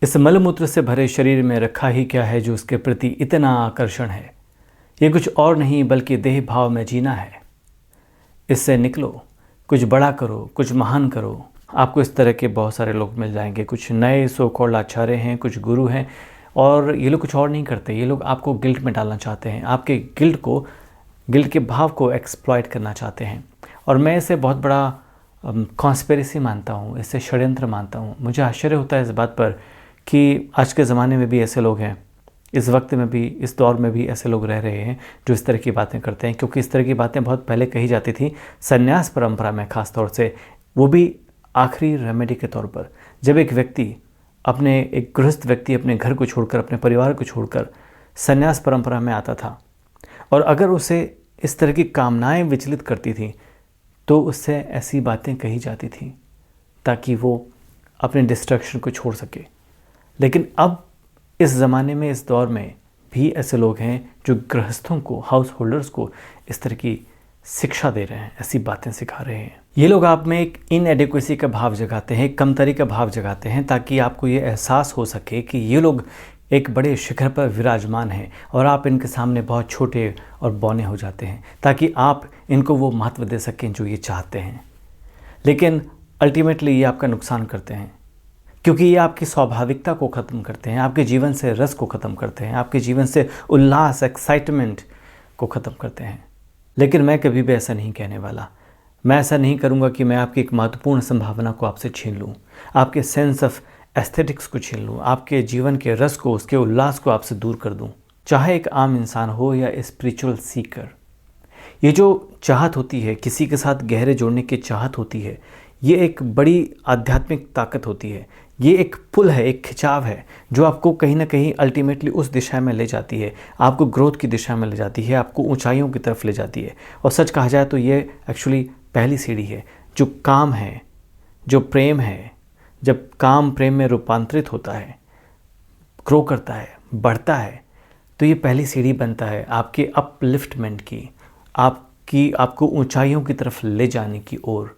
इस मलमूत्र से भरे शरीर में रखा ही क्या है जो उसके प्रति इतना आकर्षण है। ये कुछ और नहीं बल्कि देह भाव में जीना है। इससे निकलो, कुछ बड़ा करो, कुछ महान करो। आपको इस तरह के बहुत सारे लोग मिल जाएंगे। कुछ नए सो कॉल्ड आचार्य हैं, कुछ गुरु हैं, और ये लोग कुछ और नहीं करते। ये लोग आपको गिल्ट में डालना चाहते हैं, आपके गिल्ट के भाव को एक्सप्लॉइट करना चाहते हैं। और मैं इसे बहुत बड़ा कॉन्स्पिरेसी मानता हूँ, इसे षड्यंत्र मानता हूँ। मुझे आश्चर्य होता है इस बात पर कि आज के ज़माने में भी ऐसे लोग हैं, इस वक्त में भी, इस दौर में भी ऐसे लोग रह रहे हैं जो इस तरह की बातें करते हैं। क्योंकि इस तरह की बातें बहुत पहले कही जाती थी, संन्यास परंपरा में ख़ास तौर से, वो भी आखिरी रेमेडी के तौर पर। जब एक गृहस्थ व्यक्ति अपने घर को छोड़कर, अपने परिवार को छोड़कर संन्यास परंपरा में आता था, और अगर उसे इस तरह की कामनाएं विचलित करती थी तो उससे ऐसी बातें कही जाती थी ताकि वो अपने डिस्ट्रक्शन को छोड़ सके। लेकिन अब इस ज़माने में, इस दौर में भी ऐसे लोग हैं जो गृहस्थों को, हाउस होल्डर्स को इस तरह की शिक्षा दे रहे हैं, ऐसी बातें सिखा रहे हैं। ये लोग आप में एक इनएडिक्वेसी का भाव जगाते हैं, कमतरी का भाव जगाते हैं, ताकि आपको ये एहसास हो सके कि ये लोग एक बड़े शिखर पर विराजमान हैं और आप इनके सामने बहुत छोटे और बौने हो जाते हैं, ताकि आप इनको वो महत्व दे सकें जो ये चाहते हैं। लेकिन अल्टीमेटली ये आपका नुकसान करते हैं, क्योंकि ये आपकी स्वाभाविकता को ख़त्म करते हैं, आपके जीवन से रस को ख़त्म करते हैं, आपके जीवन से उल्लास, एक्साइटमेंट को ख़त्म करते हैं। लेकिन मैं कभी भी ऐसा नहीं कहने वाला। मैं ऐसा नहीं करूँगा कि मैं आपकी एक महत्वपूर्ण संभावना को आपसे छीन लूँ, आपके सेंस ऑफ एस्थेटिक्स को छीन लूँ, आपके जीवन के रस को, उसके उल्लास को आपसे दूर कर दूँ। चाहे एक आम इंसान हो या स्पिरिचुअल सीकर, ये जो चाहत होती है, किसी के साथ गहरे जोड़ने की चाहत होती है, ये एक बड़ी आध्यात्मिक ताकत होती है। ये एक पुल है, एक खिंचाव है जो आपको कहीं ना कहीं अल्टीमेटली उस दिशा में ले जाती है, आपको ग्रोथ की दिशा में ले जाती है, आपको ऊंचाइयों की तरफ ले जाती है। और सच कहा जाए तो ये एक्चुअली पहली सीढ़ी है। जो काम है, जो प्रेम है, जब काम प्रेम में रूपांतरित होता है, ग्रो करता है, बढ़ता है, तो ये पहली सीढ़ी बनता है आपके अपलिफ्टमेंट की, आपको ऊंचाइयों की तरफ ले जाने की ओर,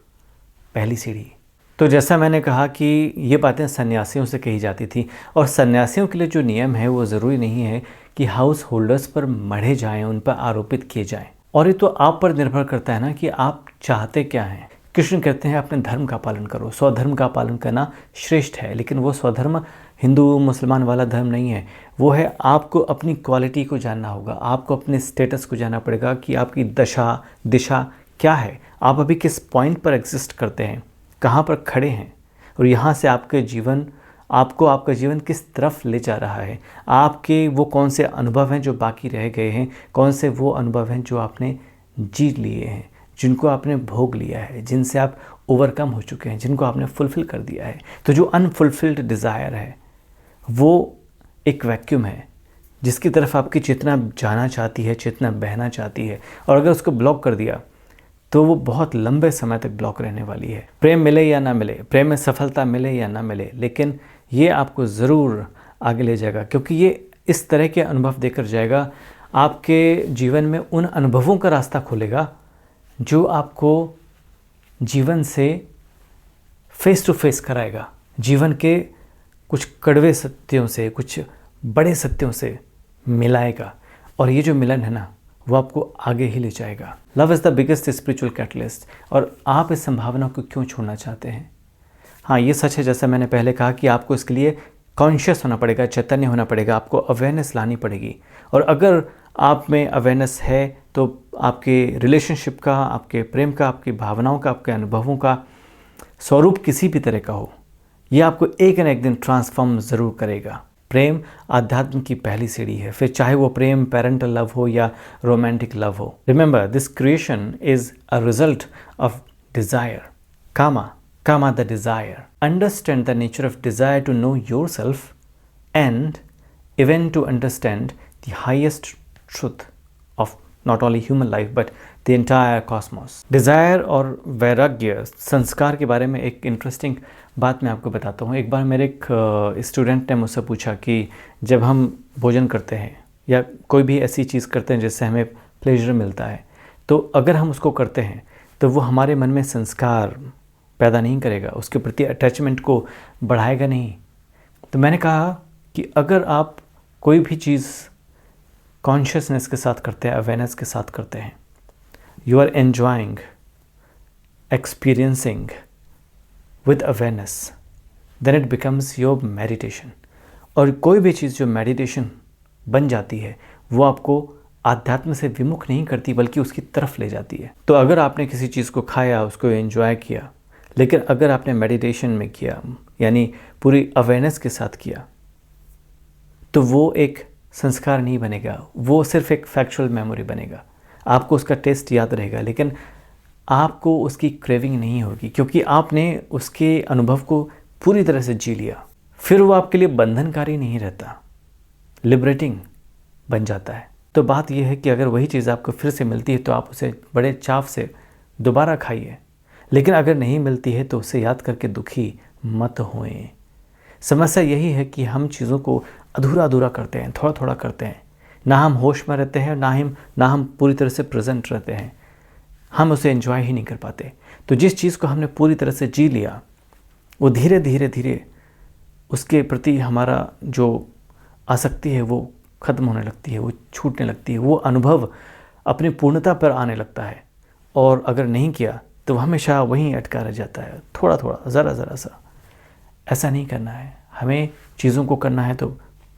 पहली सीढ़ी। तो जैसा मैंने कहा कि ये बातें सन्यासियों से कही जाती थी, और सन्यासियों के लिए जो नियम है वो ज़रूरी नहीं है कि हाउस होल्डर्स पर मढ़े जाएं, उन पर आरोपित किए जाएं। और ये तो आप पर निर्भर करता है ना कि आप चाहते क्या हैं। कृष्ण कहते हैं अपने धर्म का पालन करो, स्वधर्म का पालन करना श्रेष्ठ है। लेकिन वो स्वधर्म हिंदू मुसलमान वाला धर्म नहीं है। वो है आपको अपनी क्वालिटी को जानना होगा, आपको अपने स्टेटस को जानना पड़ेगा कि आपकी दिशा क्या है, आप अभी किस पॉइंट पर एग्जिस्ट करते हैं, कहाँ पर खड़े हैं, और यहाँ से आपका जीवन किस तरफ ले जा रहा है। आपके वो कौन से अनुभव हैं जो बाकी रह गए हैं, कौन से वो अनुभव हैं जो आपने जी लिए हैं, जिनको आपने भोग लिया है, जिनसे आप ओवरकम हो चुके हैं, जिनको आपने फुलफ़िल कर दिया है। तो जो अनफुलफिल्ड डिज़ायर है वो एक वैक्यूम है जिसकी तरफ आपकी चेतना जाना चाहती है, चेतना बहना चाहती है, और अगर उसको ब्लॉक कर दिया तो वो बहुत लंबे समय तक ब्लॉक रहने वाली है। प्रेम मिले या ना मिले, प्रेम में सफलता मिले या ना मिले, लेकिन ये आपको ज़रूर आगे ले जाएगा, क्योंकि ये इस तरह के अनुभव देकर जाएगा, आपके जीवन में उन अनुभवों का रास्ता खोलेगा जो आपको जीवन से फेस टू फेस कराएगा, जीवन के कुछ कड़वे सत्यों से, कुछ बड़े सत्यों से मिलाएगा। और ये जो मिलन है ना, वो आपको आगे ही ले जाएगा। Love is the biggest spiritual catalyst. और आप इस संभावना को क्यों छोड़ना चाहते हैं? हाँ, ये सच है, जैसा मैंने पहले कहा, कि आपको इसके लिए कॉन्शियस होना पड़ेगा, चैतन्य होना पड़ेगा, आपको अवेयरनेस लानी पड़ेगी। और अगर आप में अवेयरनेस है तो आपके रिलेशनशिप का, आपके प्रेम का, आपकी भावनाओं का, आपके अनुभवों का स्वरूप किसी भी तरह का हो, ये आपको एक न एक दिन ट्रांसफॉर्म ज़रूर करेगा। प्रेम आध्यात्म की पहली सीढ़ी है, फिर चाहे वो प्रेम पेरेंटल लव हो या रोमांटिक लव हो। Remember, this creation is a result of desire, kama the desire. Understand the nature of desire to know yourself and even to understand the highest truth of not only human life but the entire cosmos. Desire और वैराग्य संस्कार के बारे में एक interesting बात मैं आपको बताता हूँ। एक बार मेरे एक स्टूडेंट ने मुझसे पूछा कि जब हम भोजन करते हैं या कोई भी ऐसी चीज़ करते हैं जिससे हमें प्लेजर मिलता है, तो अगर हम उसको करते हैं तो वो हमारे मन में संस्कार पैदा नहीं करेगा, उसके प्रति अटैचमेंट को बढ़ाएगा नहीं। तो मैंने कहा कि अगर आप कोई भी चीज़ कॉन्शियसनेस के साथ करते हैं, अवेयरनेस के साथ करते हैं, you are enjoying, experiencing with awareness, then it becomes your meditation. और कोई भी चीज़ जो मेडिटेशन बन जाती है वो आपको आध्यात्म से विमुख नहीं करती बल्कि उसकी तरफ ले जाती है। तो अगर आपने किसी चीज़ को खाया, उसको एंजॉय किया, लेकिन अगर आपने मेडिटेशन में किया यानी पूरी अवेयरनेस के साथ किया, तो वो एक संस्कार नहीं बनेगा, वो सिर्फ एक फैक्चुअल मेमोरी बनेगा। आपको उसका टेस्ट याद रहेगा लेकिन आपको उसकी क्रेविंग नहीं होगी, क्योंकि आपने उसके अनुभव को पूरी तरह से जी लिया। फिर वो आपके लिए बंधनकारी नहीं रहता, लिबरेटिंग बन जाता है। तो बात यह है कि अगर वही चीज़ आपको फिर से मिलती है तो आप उसे बड़े चाव से दोबारा खाइए, लेकिन अगर नहीं मिलती है तो उसे याद करके दुखी मत होएं। समस्या यही है कि हम चीज़ों को अधूरा अधूरा करते हैं, थोड़ा थोड़ा करते हैं, ना हम होश में रहते हैं, ना हम पूरी तरह से प्रेजेंट रहते हैं, हम उसे एंजॉय ही नहीं कर पाते। तो जिस चीज़ को हमने पूरी तरह से जी लिया, वो धीरे धीरे धीरे उसके प्रति हमारा जो आसक्ति है वो ख़त्म होने लगती है, वो छूटने लगती है, वो अनुभव अपनी पूर्णता पर आने लगता है। और अगर नहीं किया तो हमेशा वहीं अटका रह जाता है, थोड़ा थोड़ा, ज़रा ज़रा सा। ऐसा नहीं करना है, हमें चीज़ों को करना है तो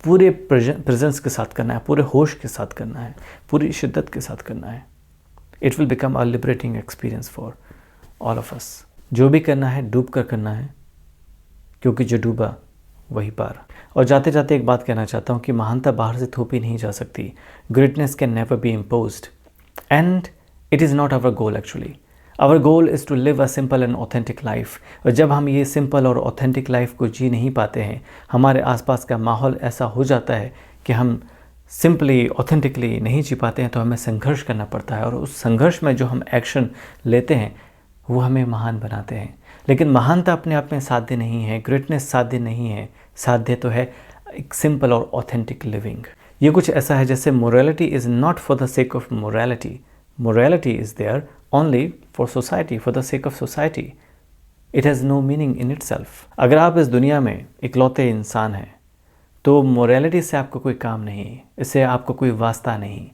पूरे प्रेजेंस के साथ करना है, पूरे होश के साथ करना है, पूरी शिद्दत के साथ करना है। It will become a liberating experience for all of us. जो भी करना है डूब कर करना है, क्योंकि जो डूबा वही पार। और जाते जाते एक बात कहना चाहता हूँ कि महानता बाहर से थोपी नहीं जा सकती। Greatness can never be imposed and it is not our goal actually. Our goal is to live a simple and authentic life. और जब हम ये सिंपल और ऑथेंटिक लाइफ को जी नहीं पाते हैं, हमारे आसपास का माहौल ऐसा हो जाता है कि हम सिंपली ऑथेंटिकली नहीं जी पाते हैं, तो हमें संघर्ष करना पड़ता है। और उस संघर्ष में जो हम एक्शन लेते हैं वो हमें महान बनाते हैं। लेकिन महानता अपने आप में साध्य नहीं है, ग्रेटनेस साध्य नहीं है। साध्य तो है एक सिंपल और ऑथेंटिक लिविंग। ये कुछ ऐसा है जैसे morality is not for the sake of morality, morality is there only for society, for the sake of society. It has no meaning in itself. अगर आप इस दुनिया में इकलौते इंसान हैं तो मोरालिटी से आपको कोई काम नहीं, इससे आपको कोई वास्ता नहीं।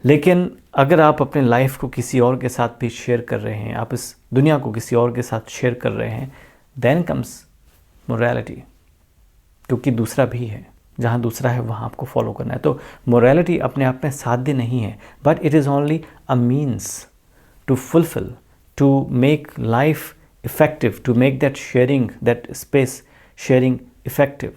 लेकिन अगर आप अपने लाइफ को किसी और के साथ भी शेयर कर रहे हैं, आप इस दुनिया को किसी और के साथ शेयर कर रहे हैं, देन कम्स मोरालिटी, क्योंकि दूसरा भी है, जहाँ दूसरा है वहाँ आपको फॉलो करना है। तो मोरालिटी अपने आप में साध्य नहीं है, but it is only a means to fulfil, to make life effective, to make that sharing, that space sharing effective.